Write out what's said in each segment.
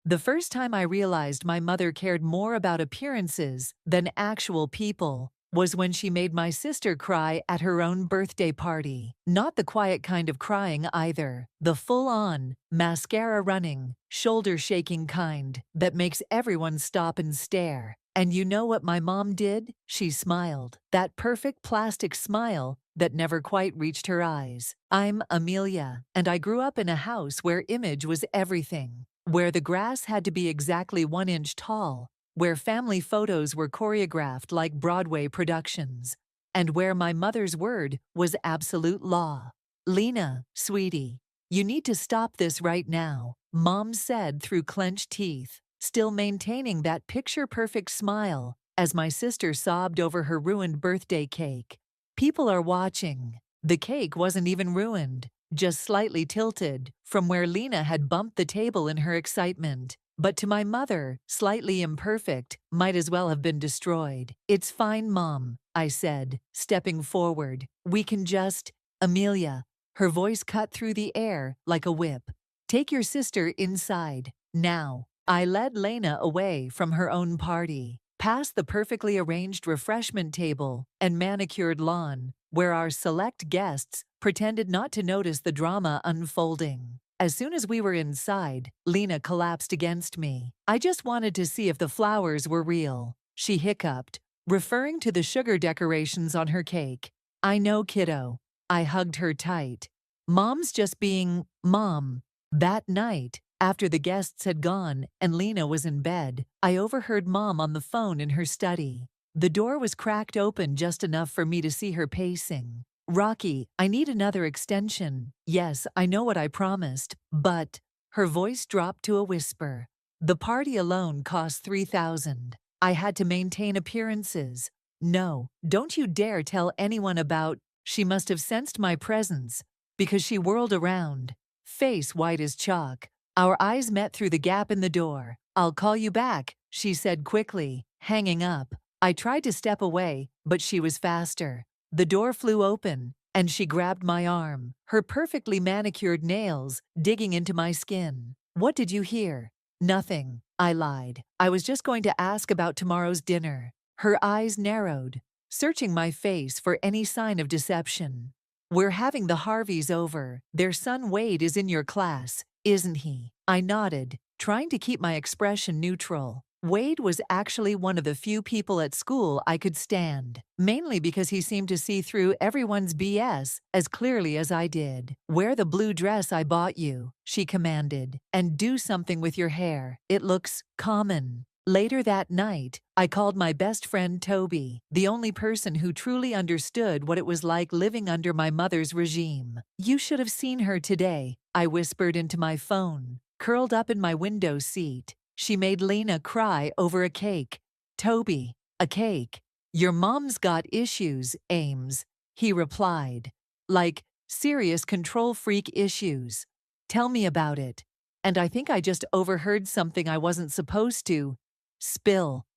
The first time I realized my mother cared more about appearances than actual people was when she made my sister cry at her own birthday party. Not the quiet kind of crying either, the full-on, mascara-running, shoulder-shaking kind that makes everyone stop and stare. And you know what my mom did? She smiled. That perfect plastic smile that never quite reached her eyes. I'm Amelia, and I grew up in a house where image was everything. Where the grass had to be exactly 1 inch tall, where family photos were choreographed like Broadway productions, and where my mother's word was absolute law. Lena, sweetie, you need to stop this right now, Mom said through clenched teeth, still maintaining that picture-perfect smile as my sister sobbed over her ruined birthday cake. People are watching. The cake wasn't even ruined, just slightly tilted from where Lena had bumped the table in her excitement. But to my mother, slightly imperfect, might as well have been destroyed. It's fine, Mom, I said, stepping forward. We can just… Amelia. Her voice cut through the air like a whip. Take your sister inside, now. I led Lena away from her own party, past the perfectly arranged refreshment table and manicured lawn, where our select guests pretended not to notice the drama unfolding. As soon as we were inside, Lena collapsed against me. I just wanted to see if the flowers were real, she hiccuped, referring to the sugar decorations on her cake. I know, kiddo. I hugged her tight. Mom's just being Mom. That night, after the guests had gone and Lena was in bed, I overheard Mom on the phone in her study. The door was cracked open just enough for me to see her pacing. Rocky, I need another extension. Yes, I know what I promised, but… Her voice dropped to a whisper. The party alone cost $3,000. I had to maintain appearances. No, don't you dare tell anyone about… She must have sensed my presence, because she whirled around, face white as chalk. Our eyes met through the gap in the door. I'll call you back, she said quickly, hanging up. I tried to step away, but she was faster. The door flew open, and she grabbed my arm, her perfectly manicured nails digging into my skin. What did you hear? Nothing, I lied. I was just going to ask about tomorrow's dinner. Her eyes narrowed, searching my face for any sign of deception. We're having the Harveys over. Their son Wade is in your class, isn't he? I nodded, trying to keep my expression neutral. Wade was actually one of the few people at school I could stand, mainly because he seemed to see through everyone's BS as clearly as I did. Wear the blue dress I bought you, she commanded, and do something with your hair. It looks common. Later that night, I called my best friend Toby, the only person who truly understood what it was like living under my mother's regime. You should have seen her today, I whispered into my phone, curled up in my window seat. She made Lena cry over a cake. Toby, a cake. Your mom's got issues, Ames, he replied. Like, serious control freak issues. Tell me about it. And I think I just overheard something I wasn't supposed to. Spill.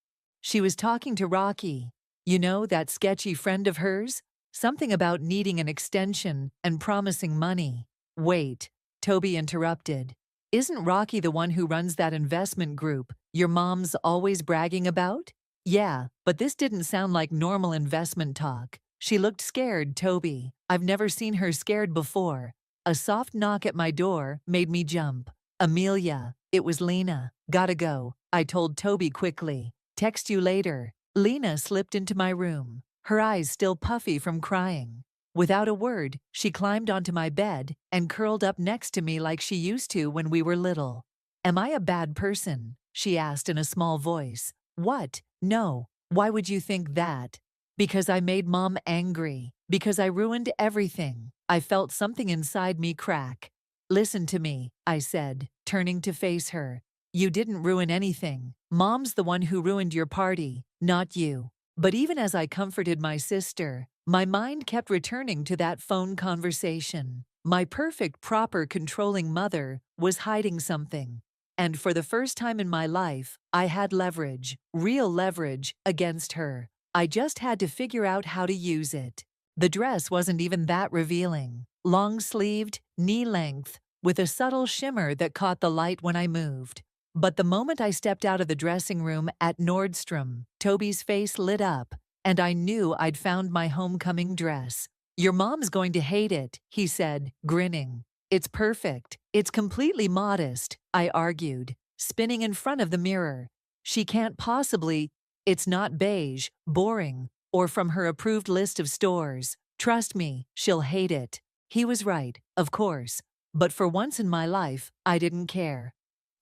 She was talking to Rocky. You know, that sketchy friend of hers? Something about needing an extension and promising money. Wait, Toby interrupted. Isn't Rocky the one who runs that investment group your mom's always bragging about? Yeah, but this didn't sound like normal investment talk. She looked scared, Toby. I've never seen her scared before. A soft knock at my door made me jump. Amelia, it was Lena. Gotta go, I told Toby quickly. Text you later. Lena slipped into my room, her eyes still puffy from crying. Without a word, she climbed onto my bed and curled up next to me like she used to when we were little. Am I a bad person? She asked in a small voice. What? No. Why would you think that? Because I made Mom angry. Because I ruined everything. I felt something inside me crack. Listen to me, I said, turning to face her. You didn't ruin anything. Mom's the one who ruined your party, not you. But even as I comforted my sister, my mind kept returning to that phone conversation. My perfect, proper, controlling mother was hiding something. And for the first time in my life, I had leverage, real leverage, against her. I just had to figure out how to use it. The dress wasn't even that revealing. Long-sleeved, knee-length, with a subtle shimmer that caught the light when I moved. But the moment I stepped out of the dressing room at Nordstrom, Toby's face lit up, and I knew I'd found my homecoming dress. Your mom's going to hate it, he said, grinning. It's perfect. It's completely modest, I argued, spinning in front of the mirror. She can't possibly. It's not beige, boring, or from her approved list of stores. Trust me, she'll hate it. He was right, of course. But for once in my life, I didn't care.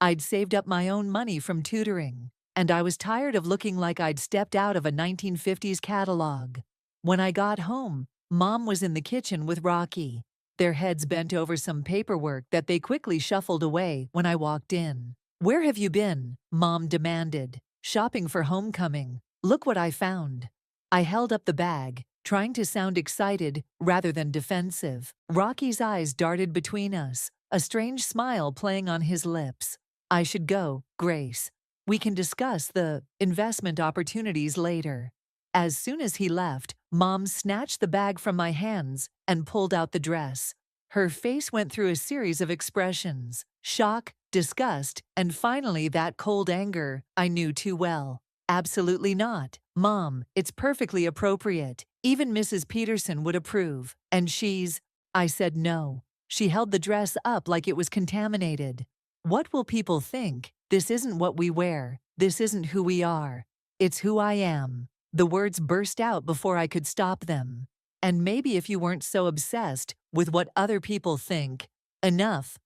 I'd saved up my own money from tutoring, and I was tired of looking like I'd stepped out of a 1950s catalog. When I got home, Mom was in the kitchen with Rocky, their heads bent over some paperwork that they quickly shuffled away when I walked in. Where have you been? Mom demanded. Shopping for homecoming. Look what I found. I held up the bag, trying to sound excited rather than defensive. Rocky's eyes darted between us, a strange smile playing on his lips. I should go, Grace. We can discuss the investment opportunities later. As soon as he left, Mom snatched the bag from my hands and pulled out the dress. Her face went through a series of expressions: shock, disgust, and finally that cold anger I knew too well. Absolutely not. Mom, it's perfectly appropriate. Even Mrs. Peterson would approve. And she's. I said no. She held the dress up like it was contaminated. What will people think? This isn't what we wear. This isn't who we are. It's who I am. The words burst out before I could stop them. And maybe if you weren't so obsessed with what other people think. Enough.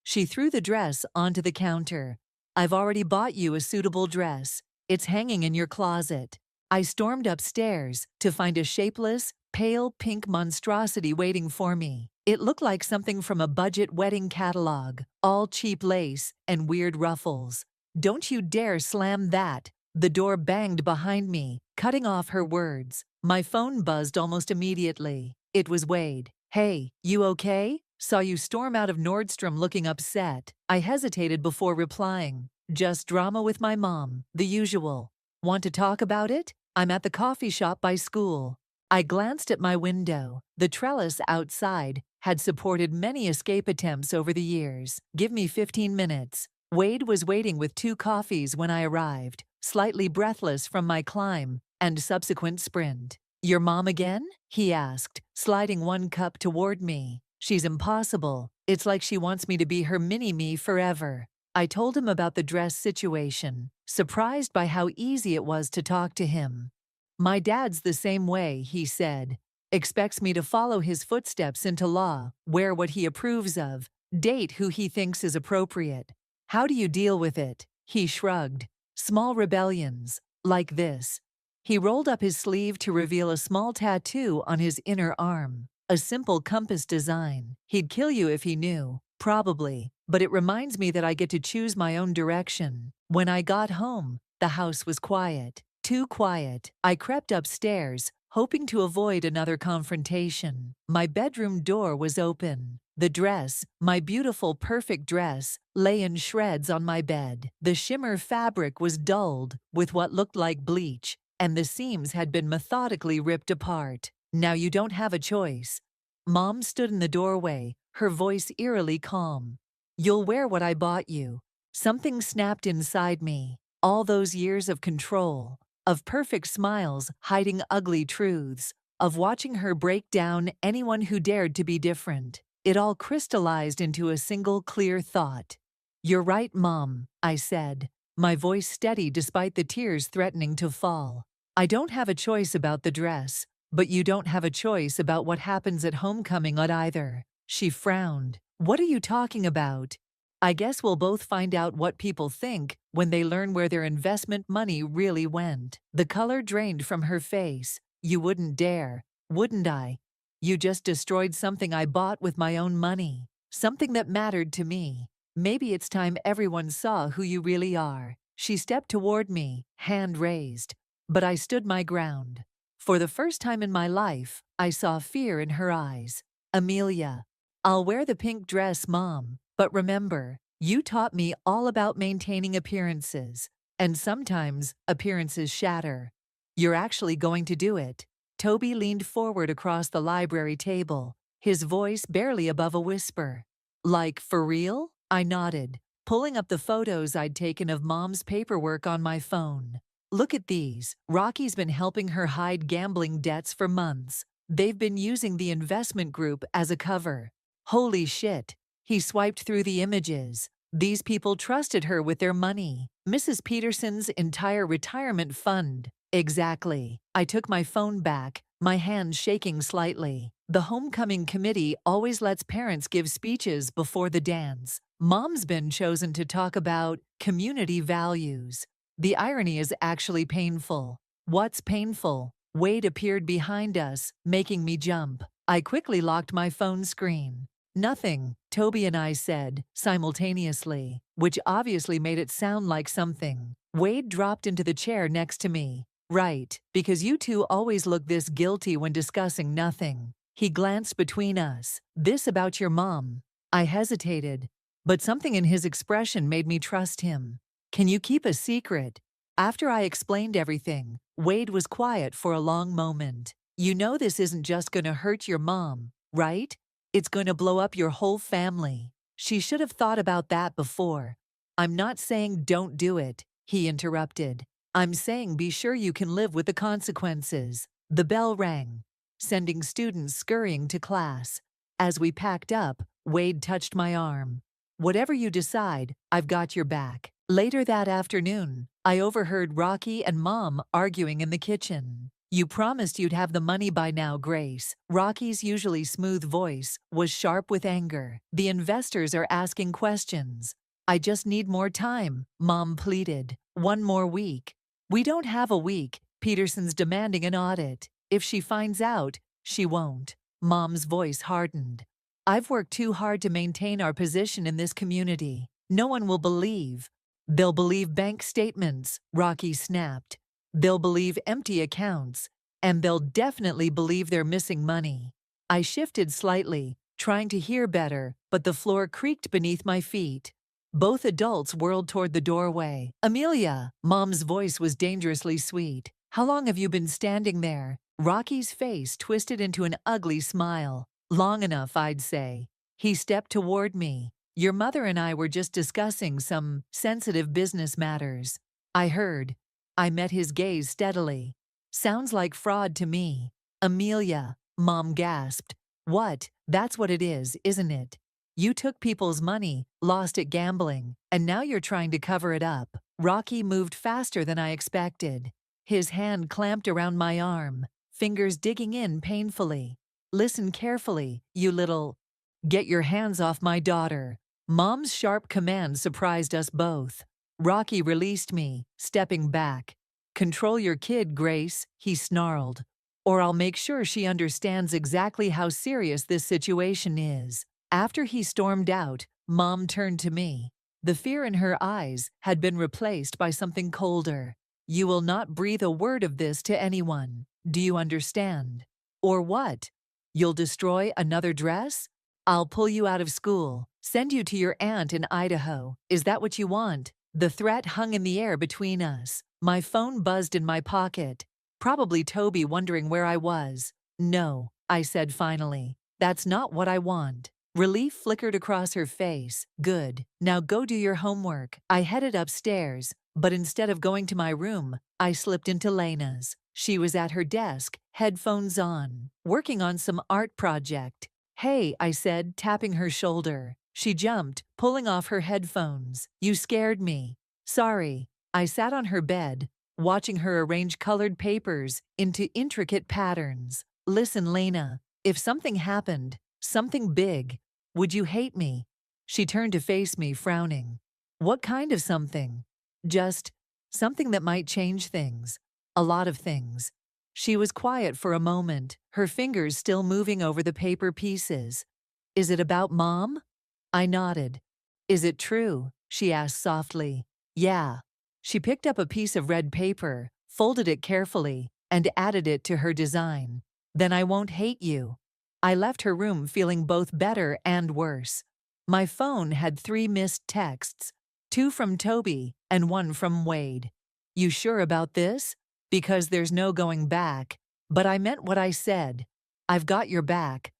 She threw the dress onto the counter. I've already bought you a suitable dress. It's hanging in your closet. I stormed upstairs to find a shapeless, pale pink monstrosity waiting for me. It looked like something from a budget wedding catalog, all cheap lace and weird ruffles. Don't you dare slam that. The door banged behind me, cutting off her words. My phone buzzed almost immediately. It was Wade. Hey, you okay? Saw you storm out of Nordstrom looking upset. I hesitated before replying. Just drama with my mom, the usual. Want to talk about it? I'm at the coffee shop by school. I glanced at my window. The trellis outside had supported many escape attempts over the years. Give me 15 minutes. Wade was waiting with 2 coffees when I arrived, slightly breathless from my climb and subsequent sprint. Your mom again? He asked, sliding 1 cup toward me. She's impossible. It's like she wants me to be her mini-me forever. I told him about the dress situation, surprised by how easy it was to talk to him. My dad's the same way, he said. Expects me to follow his footsteps into law, wear what he approves of, date who he thinks is appropriate. How do you deal with it? He shrugged. Small rebellions, like this. He rolled up his sleeve to reveal a small tattoo on his inner arm. A simple compass design. He'd kill you if he knew. Probably. But it reminds me that I get to choose my own direction. When I got home, the house was quiet. Too quiet. I crept upstairs, hoping to avoid another confrontation. My bedroom door was open. The dress, my beautiful perfect dress, lay in shreds on my bed. The shimmer fabric was dulled with what looked like bleach, and the seams had been methodically ripped apart. Now you don't have a choice. Mom stood in the doorway, her voice eerily calm. You'll wear what I bought you. Something snapped inside me. All those years of control, of perfect smiles hiding ugly truths, of watching her break down anyone who dared to be different. It all crystallized into a single clear thought. You're right, Mom, I said, my voice steady despite the tears threatening to fall. I don't have a choice about the dress, but you don't have a choice about what happens at homecoming either. She frowned. What are you talking about? I guess we'll both find out what people think when they learn where their investment money really went. The color drained from her face. You wouldn't dare, wouldn't I? You just destroyed something I bought with my own money. Something that mattered to me. Maybe it's time everyone saw who you really are. She stepped toward me, hand raised. But I stood my ground. For the first time in my life, I saw fear in her eyes. Amelia, I'll wear the pink dress, Mom. But remember, you taught me all about maintaining appearances. And sometimes, appearances shatter. You're actually going to do it. Toby leaned forward across the library table, his voice barely above a whisper. Like, for real? I nodded. pulling up the photos I'd taken of Mom's paperwork on my phone. Look at these. Rocky's been helping her hide gambling debts for months. They've been using the investment group as a cover. Holy shit. He swiped through the images. These people trusted her with their money. Mrs. Peterson's entire retirement fund. Exactly. I took my phone back, my hands shaking slightly. The homecoming committee always lets parents give speeches before the dance. Mom's been chosen to talk about community values. The irony is actually painful. What's painful? Wade appeared behind us, making me jump. I quickly locked my phone screen. Nothing, Toby and I said, simultaneously, which obviously made it sound like something. Wade dropped into the chair next to me. Right, because you two always look this guilty when discussing nothing. He glanced between us. This about your mom. I hesitated, but something in his expression made me trust him. Can you keep a secret? After I explained everything, Wade was quiet for a long moment. You know this isn't just gonna hurt your mom, right? It's gonna blow up your whole family. She should have thought about that before. I'm not saying don't do it, he interrupted. I'm saying be sure you can live with the consequences. The bell rang, sending students scurrying to class. As we packed up, Wade touched my arm. Whatever you decide, I've got your back. Later that afternoon, I overheard Rocky and Mom arguing in the kitchen. You promised you'd have the money by now, Grace. Rocky's usually smooth voice was sharp with anger. The investors are asking questions. I just need more time, Mom pleaded. One more week. We don't have a week. Peterson's demanding an audit. If she finds out, she won't. Mom's voice hardened. I've worked too hard to maintain our position in this community. No one will believe. They'll believe bank statements, Rocky snapped. They'll believe empty accounts. And they'll definitely believe they're missing money. I shifted slightly, trying to hear better, but the floor creaked beneath my feet. Both adults whirled toward the doorway. Amelia, Mom's voice was dangerously sweet. How long have you been standing there? Rocky's face twisted into an ugly smile. Long enough, I'd say. He stepped toward me. Your mother and I were just discussing some sensitive business matters. I heard. I met his gaze steadily. Sounds like fraud to me. Amelia, Mom gasped. What? That's what it is, isn't it? You took people's money, lost it gambling, and now you're trying to cover it up. Rocky moved faster than I expected. His hand clamped around my arm, fingers digging in painfully. Listen carefully, you little... Get your hands off my daughter. Mom's sharp command surprised us both. Rocky released me, stepping back. Control your kid, Grace, he snarled. Or I'll make sure she understands exactly how serious this situation is. After he stormed out, Mom turned to me. The fear in her eyes had been replaced by something colder. You will not breathe a word of this to anyone. Do you understand? Or what? You'll destroy another dress? I'll pull you out of school, send you to your aunt in Idaho. Is that what you want? The threat hung in the air between us. My phone buzzed in my pocket. Probably Toby wondering where I was. No, I said finally. That's not what I want. Relief flickered across her face. Good. Now go do your homework. I headed upstairs, but instead of going to my room, I slipped into Lena's. She was at her desk, headphones on, working on some art project. Hey, I said, tapping her shoulder. She jumped, pulling off her headphones. You scared me. Sorry. I sat on her bed, watching her arrange colored papers into intricate patterns. Listen, Lena, if something happened, something big, would you hate me? She turned to face me, frowning. What kind of something? Just something that might change things. A lot of things. She was quiet for a moment, her fingers still moving over the paper pieces. Is it about Mom? I nodded. Is it true? She asked softly. Yeah. She picked up a piece of red paper, folded it carefully, and added it to her design. Then I won't hate you. I left her room feeling both better and worse. My phone had 3 missed texts, 2 from Toby and 1 from Wade. You sure about this? Because there's no going back. But I meant what I said. I've got your back.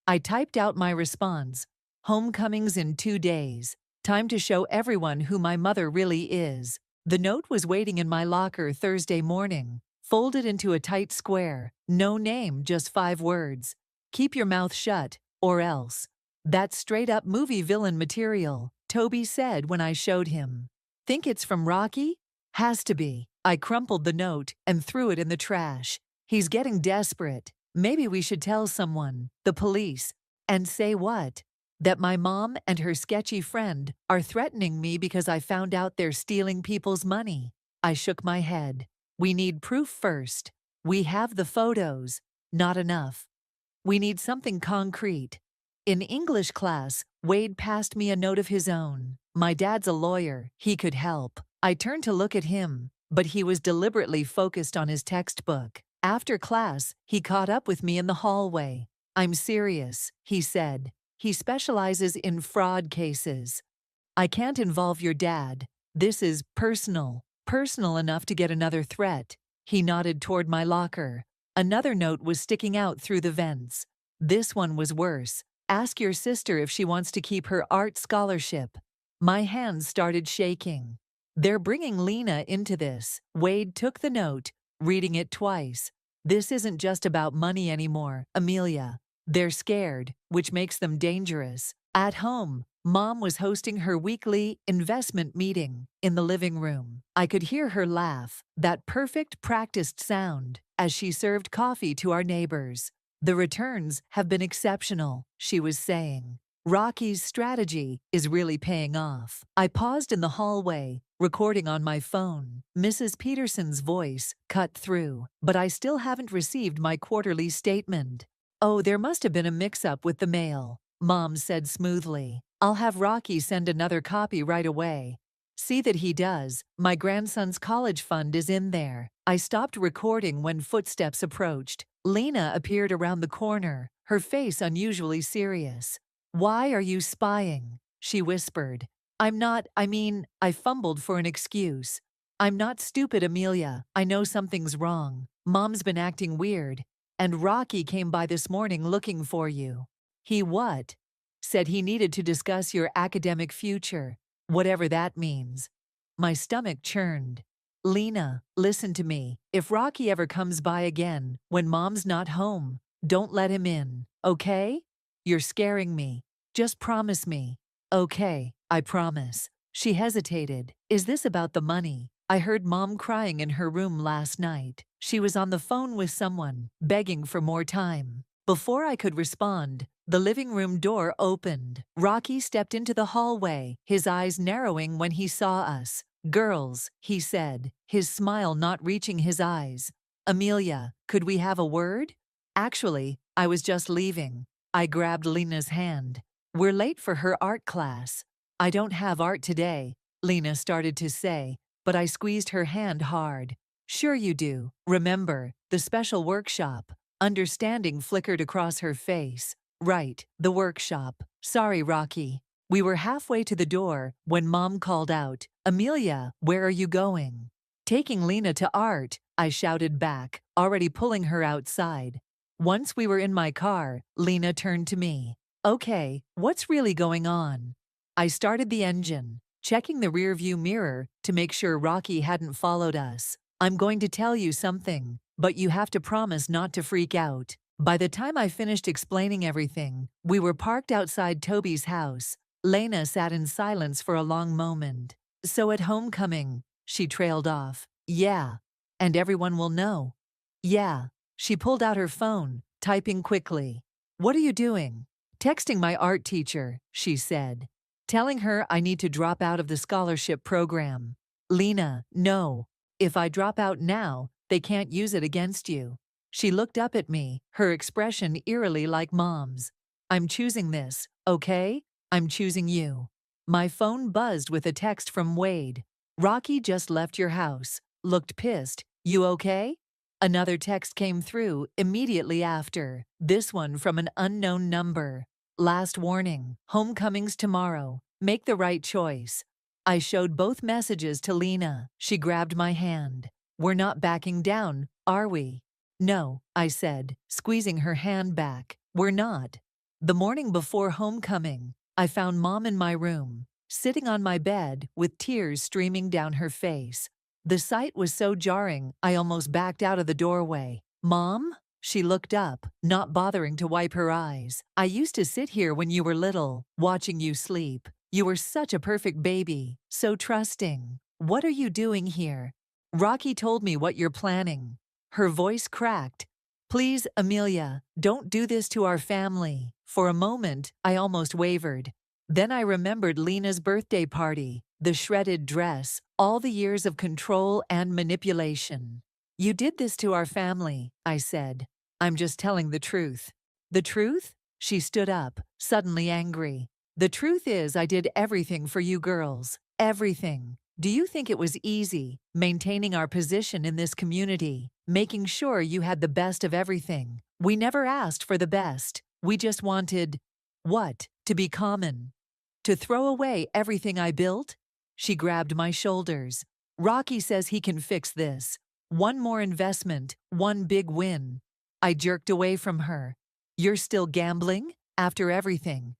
I typed out my response. Homecoming's in 2 days. Time to show everyone who my mother really is. The note was waiting in my locker Thursday morning, folded into a tight square. No name, just 5 words. Keep your mouth shut, or else. That's straight-up movie villain material, Toby said when I showed him. Think it's from Rocky? Has to be. I crumpled the note and threw it in the trash. He's getting desperate. Maybe we should tell someone, the police. And say what? That my mom and her sketchy friend are threatening me because I found out they're stealing people's money. I shook my head. We need proof first. We have the photos. Not enough. We need something concrete. In English class, Wade passed me a note of his own. My dad's a lawyer. He could help. I turned to look at him, but he was deliberately focused on his textbook. After class, he caught up with me in the hallway. I'm serious, he said. He specializes in fraud cases. I can't involve your dad. This is personal. Personal enough to get another threat. He nodded toward my locker. Another note was sticking out through the vents. This one was worse. Ask your sister if she wants to keep her art scholarship. My hands started shaking. They're bringing Lena into this. Wade took the note, reading it twice. This isn't just about money anymore, Amelia. They're scared, which makes them dangerous. At home, Mom was hosting her weekly investment meeting in the living room. I could hear her laugh, that perfect practiced sound, as she served coffee to our neighbors. The returns have been exceptional, she was saying. Rocky's strategy is really paying off. I paused in the hallway, recording on my phone. Mrs. Peterson's voice cut through, but I still haven't received my quarterly statement. Oh, there must have been a mix-up with the mail, Mom said smoothly. I'll have Rocky send another copy right away. See that he does. My grandson's college fund is in there. I stopped recording when footsteps approached. Lena appeared around the corner, her face unusually serious. Why are you spying? She whispered. I fumbled for an excuse. I'm not stupid, Amelia. I know something's wrong. Mom's been acting weird. And Rocky came by this morning looking for you. He what? Said he needed to discuss your academic future, whatever that means. My stomach churned. Lena, listen to me. If Rocky ever comes by again, when Mom's not home, don't let him in, okay? You're scaring me. Just promise me. Okay, I promise. She hesitated. Is this about the money? I heard Mom crying in her room last night. She was on the phone with someone, begging for more time. Before I could respond, the living room door opened. Rocky stepped into the hallway, his eyes narrowing when he saw us. Girls, he said, his smile not reaching his eyes. Amelia, could we have a word? Actually, I was just leaving. I grabbed Lena's hand. We're late for her art class. I don't have art today, Lena started to say, but I squeezed her hand hard. Sure you do. Remember, the special workshop. Understanding flickered across her face. Right, the workshop. Sorry, Rocky. We were halfway to the door when Mom called out, Amelia, where are you going? Taking Lena to art, I shouted back, already pulling her outside. Once we were in my car, Lena turned to me. Okay, what's really going on? I started the engine, checking the rearview mirror to make sure Rocky hadn't followed us. I'm going to tell you something, but you have to promise not to freak out. By the time I finished explaining everything, we were parked outside Toby's house. Lena sat in silence for a long moment. So at homecoming, she trailed off. Yeah. And everyone will know. Yeah. She pulled out her phone, typing quickly. What are you doing? Texting my art teacher, she said. Telling her I need to drop out of the scholarship program. Lena, no. If I drop out now, they can't use it against you. She looked up at me, her expression eerily like Mom's. I'm choosing this, okay? I'm choosing you. My phone buzzed with a text from Wade. Rocky just left your house. Looked pissed. You okay? Another text came through immediately after, this one from an unknown number. Last warning, homecoming's tomorrow. Make the right choice. I showed both messages to Lena. She grabbed my hand. We're not backing down, are we? No, I said, squeezing her hand back. We're not. The morning before homecoming, I found Mom in my room, sitting on my bed with tears streaming down her face. The sight was so jarring, I almost backed out of the doorway. "Mom?" She looked up, not bothering to wipe her eyes. "I used to sit here when you were little, watching you sleep. You were such a perfect baby, so trusting. What are you doing here? Rocky told me what you're planning." Her voice cracked. "Please, Amelia, don't do this to our family." For a moment, I almost wavered. Then I remembered Lena's birthday party, the shredded dress, all the years of control and manipulation. "You did this to our family," I said. "I'm just telling the truth." "The truth?" She stood up, suddenly angry. "The truth is I did everything for you girls. Everything. Do you think it was easy, maintaining our position in this community, making sure you had the best of everything? We never asked for the best. We just wanted, what? To be common. To throw away everything I built?" She grabbed my shoulders. "Rocky says he can fix this. One more investment, one big win." I jerked away from her. "You're still gambling? After everything?"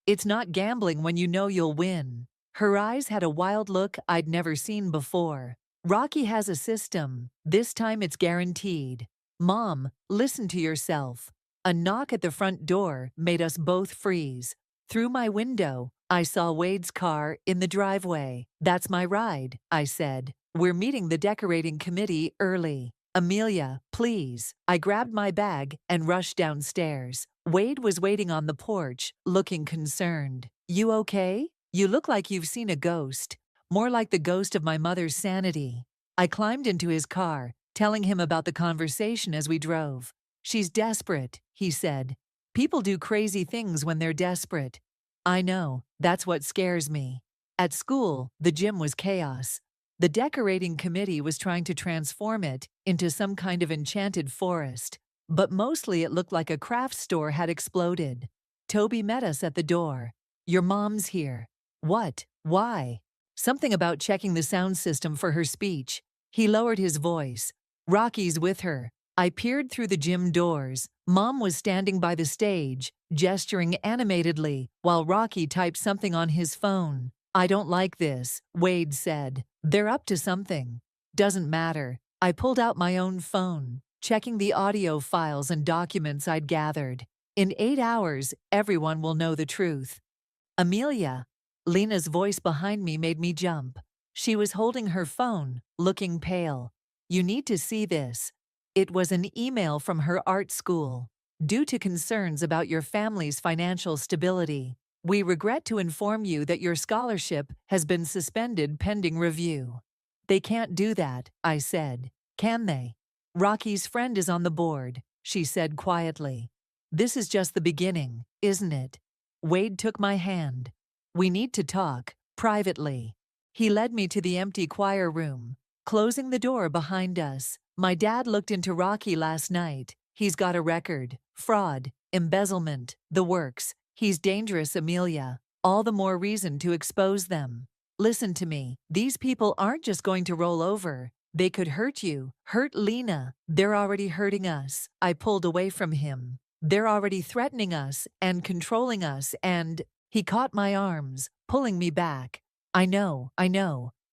"It's not gambling when you know you'll win." Her eyes had a wild look I'd never seen before. "Rocky has a system. This time it's guaranteed." "Mom, listen to yourself." A knock at the front door made us both freeze. Through my window, I saw Wade's car in the driveway. "That's my ride," I said. "We're meeting the decorating committee early." "Amelia, please." I grabbed my bag and rushed downstairs. Wade was waiting on the porch, looking concerned. "You okay? You look like you've seen a ghost." "More like the ghost of my mother's sanity." I climbed into his car, telling him about the conversation as we drove. "She's desperate," he said. "People do crazy things when they're desperate." "I know, that's what scares me." At school, the gym was chaos. The decorating committee was trying to transform it into some kind of enchanted forest, but mostly it looked like a craft store had exploded. Toby met us at the door. "Your mom's here." "What? Why?" "Something about checking the sound system for her speech." He lowered his voice. "Rocky's with her." I peered through the gym doors. Mom was standing by the stage, gesturing animatedly, while Rocky typed something on his phone. "I don't like this," Wade said. "They're up to something." "Doesn't matter." I pulled out my own phone, checking the audio files and documents I'd gathered. "In 8 hours, everyone will know the truth." "Amelia." Lena's voice behind me made me jump. She was holding her phone, looking pale. "You need to see this." It was an email from her art school. "Due to concerns about your family's financial stability, we regret to inform you that your scholarship has been suspended pending review." "They can't do that," I said. "Can they?" "Rocky's friend is on the board," she said quietly. "This is just the beginning, isn't it?" Wade took my hand. "We need to talk, privately." He led me to the empty choir room, closing the door behind us. "My dad looked into Rocky last night. He's got a record. Fraud, embezzlement, the works. He's dangerous, Amelia. All the more reason to expose them. Listen to me. These people aren't just going to roll over. They could hurt you, hurt Lena. They're already hurting us." I pulled away from him. "They're already threatening us and controlling us and—" He caught my arms, pulling me back. I know,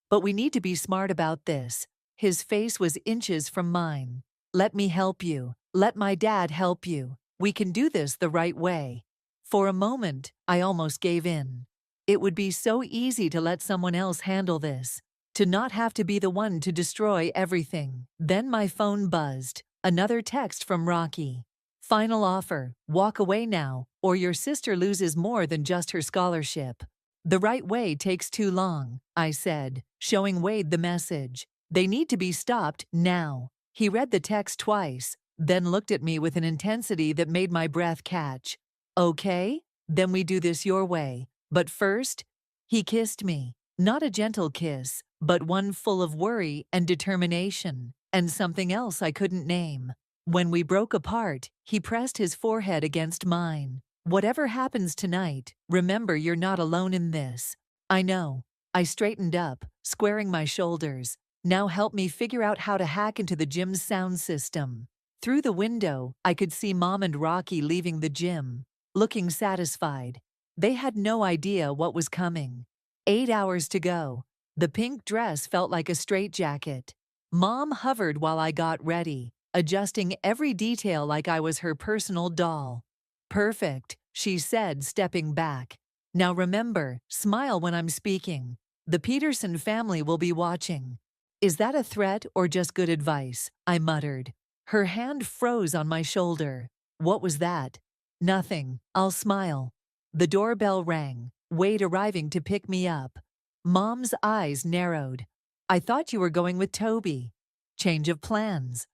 but we need to be smart about this." His face was inches from mine. "Let me help you. Let my dad help you. We can do this the right way." For a moment, I almost gave in. It would be so easy to let someone else handle this, to not have to be the one to destroy everything. Then my phone buzzed. Another text from Rocky. "Final offer. Walk away now, or your sister loses more than just her scholarship." "The right way takes too long," I said, showing Wade the message. "They need to be stopped now." He read the text twice, then looked at me with an intensity that made my breath catch. "Okay, then we do this your way. But first," he kissed me. Not a gentle kiss, but one full of worry and determination, and something else I couldn't name. When we broke apart, he pressed his forehead against mine. "Whatever happens tonight, remember you're not alone in this." "I know." I straightened up, squaring my shoulders. "Now help me figure out how to hack into the gym's sound system." Through the window, I could see Mom and Rocky leaving the gym, looking satisfied. They had no idea what was coming. 8 hours to go. The pink dress felt like a straitjacket. Mom hovered while I got ready, adjusting every detail like I was her personal doll. Perfect, she said, stepping back. Now remember, smile when I'm speaking. The Peterson family will be watching. Is that a threat or just good advice? I muttered. Her hand froze on my shoulder. What was that? Nothing. I'll smile. The doorbell rang, Wade arriving to pick me up. Mom's eyes narrowed. I thought you were going with Toby. Change of plans.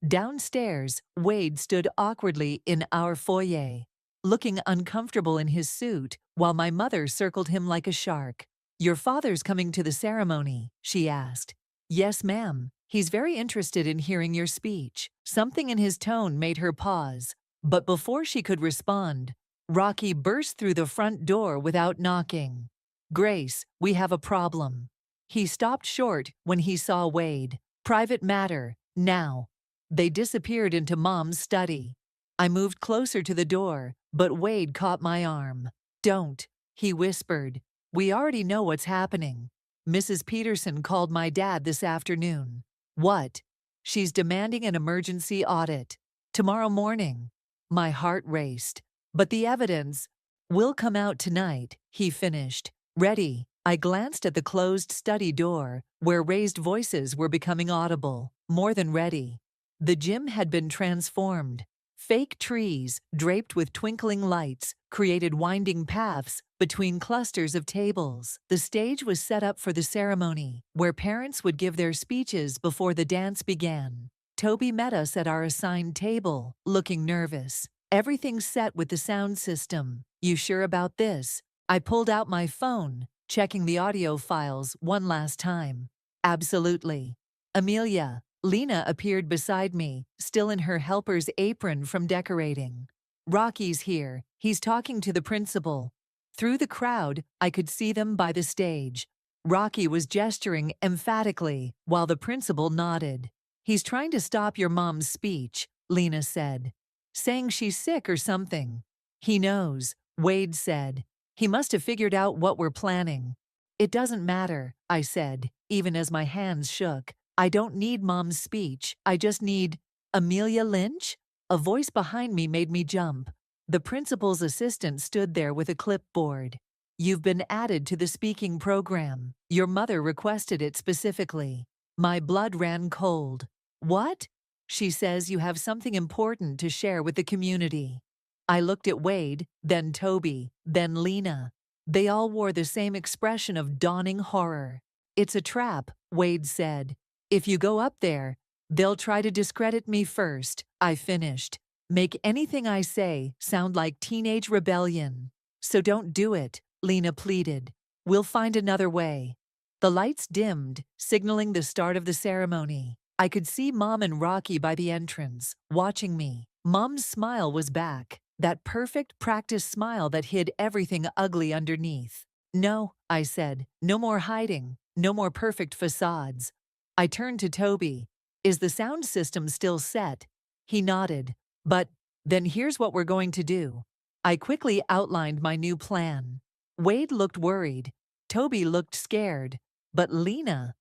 Downstairs, Wade stood awkwardly in our foyer, looking uncomfortable in his suit, while my mother circled him like a shark. Your father's coming to the ceremony, she asked. Yes, ma'am. He's very interested in hearing your speech. Something in his tone made her pause. But before she could respond, Rocky burst through the front door without knocking. Grace, we have a problem. He stopped short when he saw Wade. Private matter, now. They disappeared into Mom's study. I moved closer to the door, but Wade caught my arm. Don't, he whispered. We already know what's happening. Mrs. Peterson called my dad this afternoon. What? She's demanding an emergency audit. Tomorrow morning. My heart raced. But the evidence will come out tonight, he finished. Ready? I glanced at the closed study door, where raised voices were becoming audible. More than ready. The gym had been transformed. Fake trees, draped with twinkling lights, created winding paths between clusters of tables. The stage was set up for the ceremony, where parents would give their speeches before the dance began. Toby met us at our assigned table, looking nervous. Everything's set with the sound system. You sure about this? I pulled out my phone, checking the audio files one last time. Absolutely. Amelia, Lena appeared beside me, still in her helper's apron from decorating. Rocky's here. He's talking to the principal. Through the crowd, I could see them by the stage. Rocky was gesturing emphatically, while the principal nodded. He's trying to stop your mom's speech, Lena said. Saying she's sick or something. He knows, Wade said. He must have figured out what we're planning. It doesn't matter, I said, even as my hands shook. I don't need Mom's speech. I just need… Amelia Lynch? A voice behind me made me jump. The principal's assistant stood there with a clipboard. You've been added to the speaking program. Your mother requested it specifically. My blood ran cold. What? She says you have something important to share with the community. I looked at Wade, then Toby, then Lena. They all wore the same expression of dawning horror. It's a trap, Wade said. If you go up there, they'll try to discredit me first, I finished. Make anything I say sound like teenage rebellion. So don't do it, Lena pleaded. We'll find another way. The lights dimmed, signaling the start of the ceremony. I could see Mom and Rocky by the entrance, watching me. Mom's smile was back, that perfect practice smile that hid everything ugly underneath. No, I said, no more hiding, no more perfect facades. I turned to Toby. Is the sound system still set? He nodded. But then here's what we're going to do. I quickly outlined my new plan. Wade looked worried. Toby looked scared. But Lena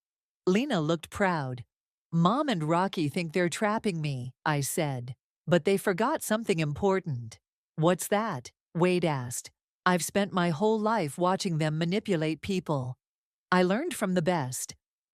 looked proud. Mom and Rocky think they're trapping me, I said. But they forgot something important. What's that? Wade asked. I've spent my whole life watching them manipulate people. I learned from the best.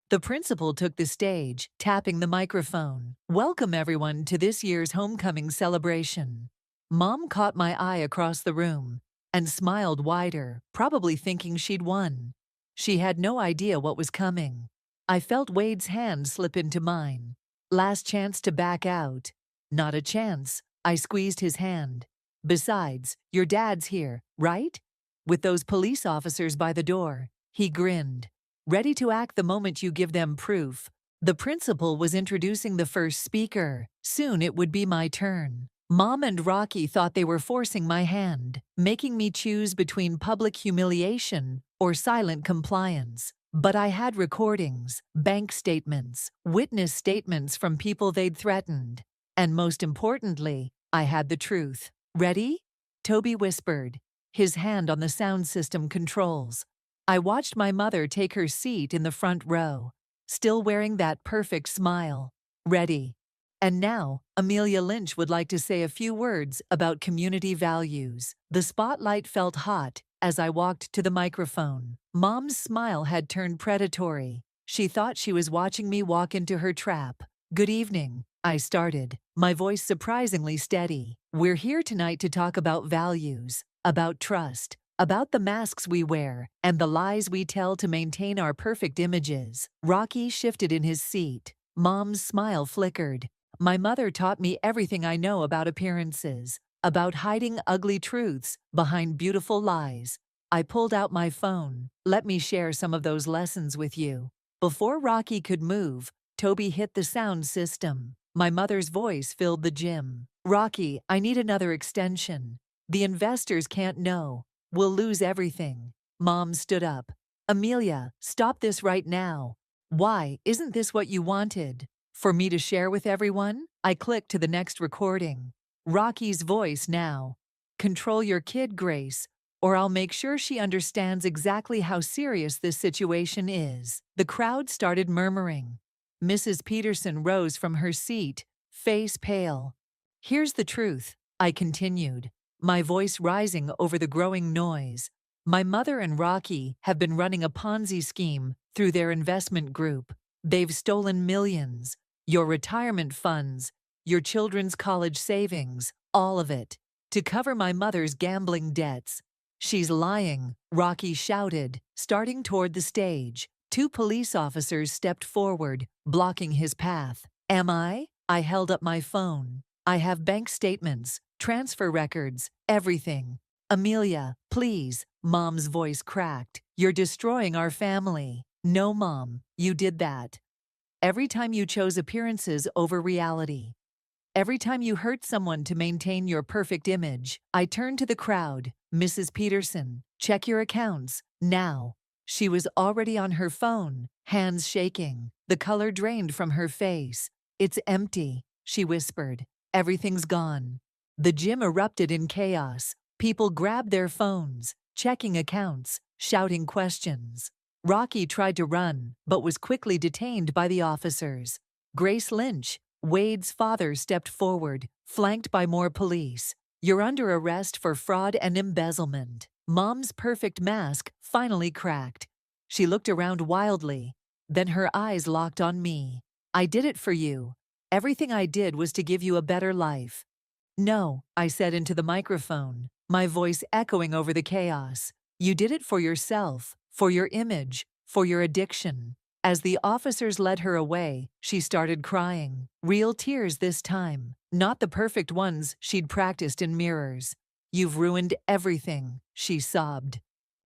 The principal took the stage, tapping the microphone. Welcome everyone to this year's homecoming celebration. Mom caught my eye across the room and smiled wider, probably thinking she'd won. She had no idea what was coming. I felt Wade's hand slip into mine. Last chance to back out. Not a chance. I squeezed his hand. Besides, your dad's here, right? With those police officers by the door. He grinned. Ready to act the moment you give them proof. The principal was introducing the first speaker. Soon it would be my turn. Mom and Rocky thought they were forcing my hand, making me choose between public humiliation or silent compliance. But I had recordings, bank statements, witness statements from people they'd threatened. And most importantly, I had the truth. Ready? Toby whispered, his hand on the sound system controls. I watched my mother take her seat in the front row, still wearing that perfect smile. Ready. And now, Amelia Lynch would like to say a few words about community values. The spotlight felt hot as I walked to the microphone. Mom's smile had turned predatory. She thought she was watching me walk into her trap. Good evening, I started, my voice surprisingly steady. We're here tonight to talk about values, about trust, about the masks we wear, and the lies we tell to maintain our perfect images. Rocky shifted in his seat. Mom's smile flickered. My mother taught me everything I know about appearances, about hiding ugly truths behind beautiful lies. I pulled out my phone. Let me share some of those lessons with you. Before Rocky could move, Toby hit the sound system. My mother's voice filled the gym. Rocky, I need another extension. The investors can't know. We'll lose everything. Mom stood up. Amelia, stop this right now. Why, isn't this what you wanted? For me to share with everyone? I clicked to the next recording. Rocky's voice now. Control your kid, Grace, or I'll make sure she understands exactly how serious this situation is. The crowd started murmuring. Mrs. Peterson rose from her seat, face pale. Here's the truth, I continued, my voice rising over the growing noise. My mother and Rocky have been running a Ponzi scheme through their investment group. They've stolen millions, your retirement funds, your children's college savings, all of it, to cover my mother's gambling debts. She's lying, Rocky shouted, starting toward the stage. Two police officers stepped forward, blocking his path. Am I? I held up my phone. I have bank statements, transfer records, everything. Amelia, please, Mom's voice cracked. You're destroying our family. No, Mom, you did that. Every time you chose appearances over reality. Every time you hurt someone to maintain your perfect image. I turned to the crowd. Mrs. Peterson, check your accounts, now. She was already on her phone, hands shaking. The color drained from her face. It's empty, she whispered. Everything's gone. The gym erupted in chaos. People grabbed their phones, checking accounts, shouting questions. Rocky tried to run, but was quickly detained by the officers. Grace Lynch, Wade's father, stepped forward, flanked by more police. You're under arrest for fraud and embezzlement. Mom's perfect mask finally cracked. She looked around wildly. Then her eyes locked on me. I did it for you. Everything I did was to give you a better life. No, I said into the microphone, my voice echoing over the chaos. You did it for yourself, for your image, for your addiction. As the officers led her away, she started crying. Real tears this time, not the perfect ones she'd practiced in mirrors. You've ruined everything, she sobbed.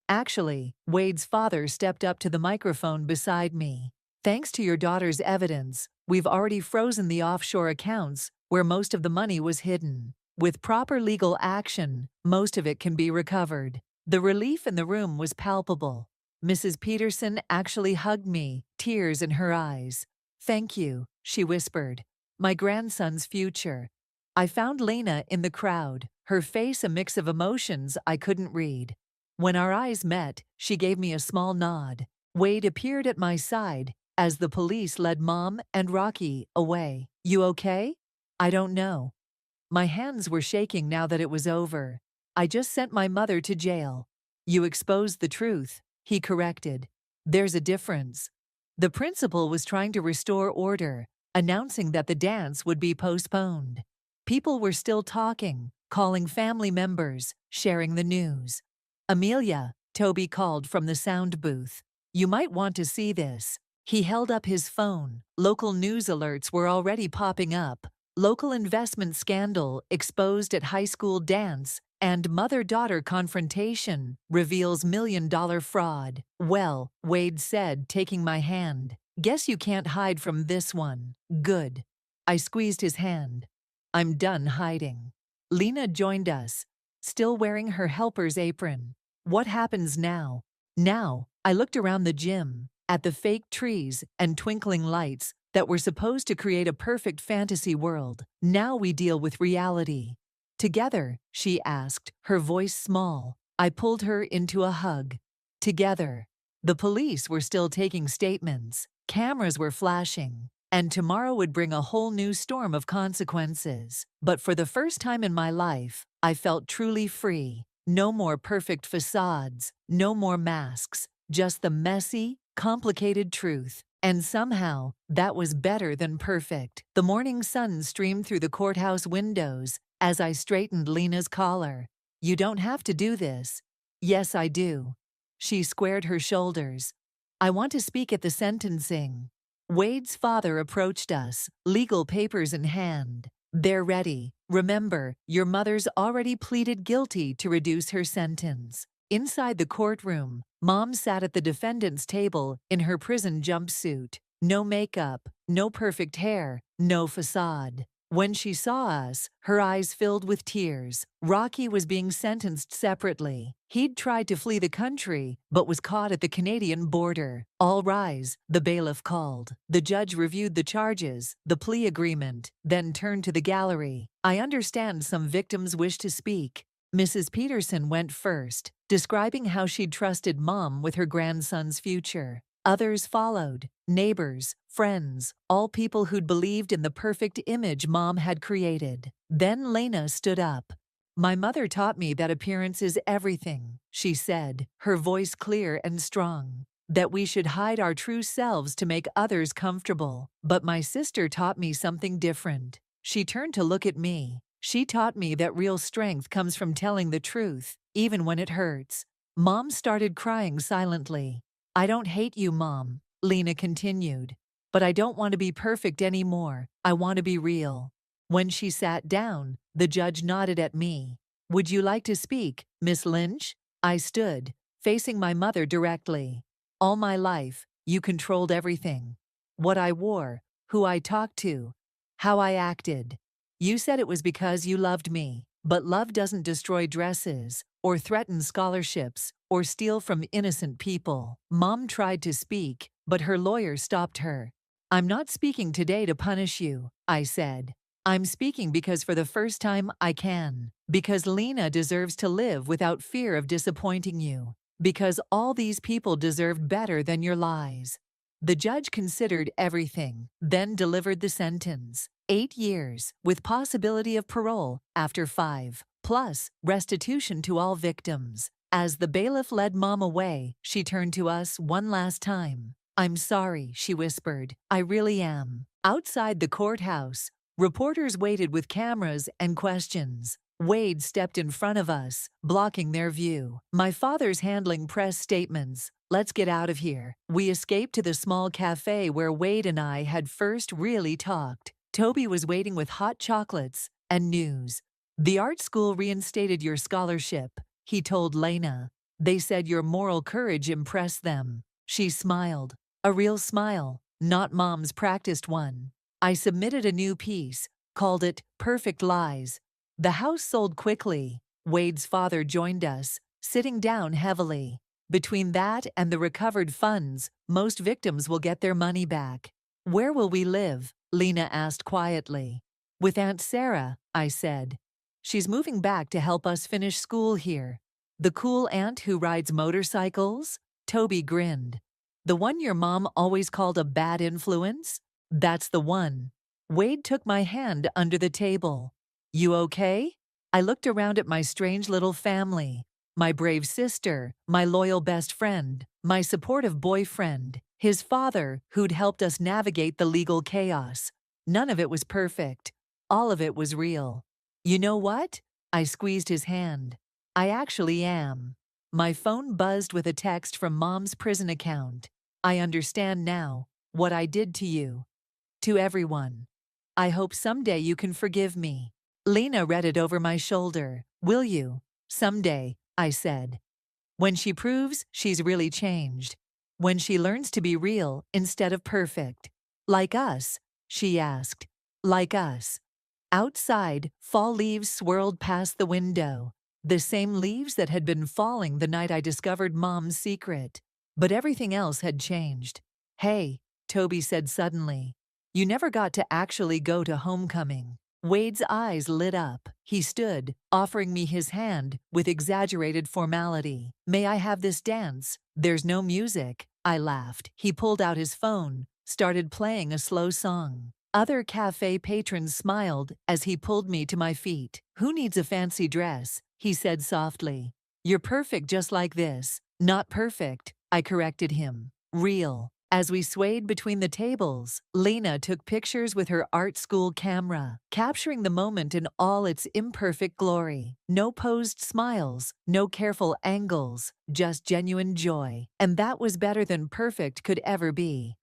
Actually, Wade's father stepped up to the microphone beside me. Thanks to your daughter's evidence, we've already frozen the offshore accounts where most of the money was hidden. With proper legal action, most of it can be recovered. The relief in the room was palpable. Mrs. Peterson actually hugged me, tears in her eyes. Thank you, she whispered. My grandson's future. I found Lena in the crowd, her face a mix of emotions I couldn't read. When our eyes met, she gave me a small nod. Wade appeared at my side as the police led Mom and Rocky away. You okay? I don't know. My hands were shaking now that it was over. I just sent my mother to jail. You exposed the truth, he corrected. There's a difference. The principal was trying to restore order, announcing that the dance would be postponed. People were still talking, calling family members, sharing the news. Amelia, Toby called from the sound booth. You might want to see this. He held up his phone. Local news alerts were already popping up. Local investment scandal exposed at high school dance, and mother-daughter confrontation reveals million-dollar fraud. Well, Wade said, taking my hand. Guess you can't hide from this one. Good. I squeezed his hand. I'm done hiding. Lena joined us, still wearing her helper's apron. What happens now? Now, I looked around the gym, at the fake trees and twinkling lights that were supposed to create a perfect fantasy world. Now we deal with reality. Together, she asked, her voice small. I pulled her into a hug. Together. The police were still taking statements, cameras were flashing, and tomorrow would bring a whole new storm of consequences. But for the first time in my life, I felt truly free. No more perfect facades, no more masks, just the messy, complicated truth. And somehow, that was better than perfect. The morning sun streamed through the courthouse windows as I straightened Lena's collar. "You don't have to do this." "Yes, I do." She squared her shoulders. "I want to speak at the sentencing." Wade's father approached us, legal papers in hand. "They're ready. Remember, your mother's already pleaded guilty to reduce her sentence." Inside the courtroom, Mom sat at the defendant's table in her prison jumpsuit. No makeup, no perfect hair, no facade. When she saw us, her eyes filled with tears. Rocky was being sentenced separately. He'd tried to flee the country, but was caught at the Canadian border. "All rise," the bailiff called. The judge reviewed the charges, the plea agreement, then turned to the gallery. "I understand some victims wish to speak." Mrs. Peterson went first, describing how she'd trusted Mom with her grandson's future. Others followed, neighbors, friends, all people who'd believed in the perfect image Mom had created. Then Lena stood up. "My mother taught me that appearance is everything," she said, her voice clear and strong. "That we should hide our true selves to make others comfortable. But my sister taught me something different." She turned to look at me. "She taught me that real strength comes from telling the truth, even when it hurts." Mom started crying silently. "I don't hate you, Mom," Lena continued. "But I don't want to be perfect anymore. I want to be real." When she sat down, the judge nodded at me. "Would you like to speak, Miss Lynch?" I stood, facing my mother directly. "All my life, you controlled everything. What I wore, who I talked to, how I acted. You said it was because you loved me, but love doesn't destroy dresses, or threaten scholarships, or steal from innocent people." Mom tried to speak, but her lawyer stopped her. "I'm not speaking today to punish you," I said. "I'm speaking because for the first time I can. Because Lena deserves to live without fear of disappointing you. Because all these people deserved better than your lies." The judge considered everything, then delivered the sentence. 8 years, with possibility of parole after 5, plus restitution to all victims. As the bailiff led Mom away, she turned to us one last time. "I'm sorry," she whispered. "I really am." Outside the courthouse, reporters waited with cameras and questions. Wade stepped in front of us, blocking their view. "My father's handling press statements. Let's get out of here." We escaped to the small cafe where Wade and I had first really talked. Toby was waiting with hot chocolates and news. "The art school reinstated your scholarship," he told Lena. "They said your moral courage impressed them." She smiled. A real smile, not Mom's practiced one. I submitted a new piece, called it Perfect Lies. The house sold quickly. Wade's father joined us, sitting down heavily. "Between that and the recovered funds, most victims will get their money back." "Where will we live?" Lena asked quietly. "With Aunt Sarah," I said. "She's moving back to help us finish school here." "The cool aunt who rides motorcycles?" Toby grinned. "The one your mom always called a bad influence?" "That's the one." Wade took my hand under the table. "You okay?" I looked around at my strange little family. My brave sister, my loyal best friend, my supportive boyfriend, his father, who'd helped us navigate the legal chaos. None of it was perfect. All of it was real. "You know what?" I squeezed his hand. "I actually am." My phone buzzed with a text from Mom's prison account. "I understand now what I did to you. To everyone. I hope someday you can forgive me." Lena read it over my shoulder. "Will you?" "Someday," I said. "When she proves she's really changed. When she learns to be real instead of perfect." "Like us?" she asked. "Like us." Outside, fall leaves swirled past the window. The same leaves that had been falling the night I discovered Mom's secret. But everything else had changed. "Hey," Toby said suddenly. "You never got to actually go to homecoming." Wade's eyes lit up. He stood, offering me his hand with exaggerated formality. May I have this dance? There's no music. I laughed. He pulled out his phone, started playing a slow song. Other cafe patrons smiled as he pulled me to my feet. Who needs a fancy dress? He said softly. You're perfect just like this. Not perfect, I corrected him. Real. As we swayed between the tables, Lena took pictures with her art school camera, capturing the moment in all its imperfect glory. No posed smiles, no careful angles, just genuine joy. And that was better than perfect could ever be.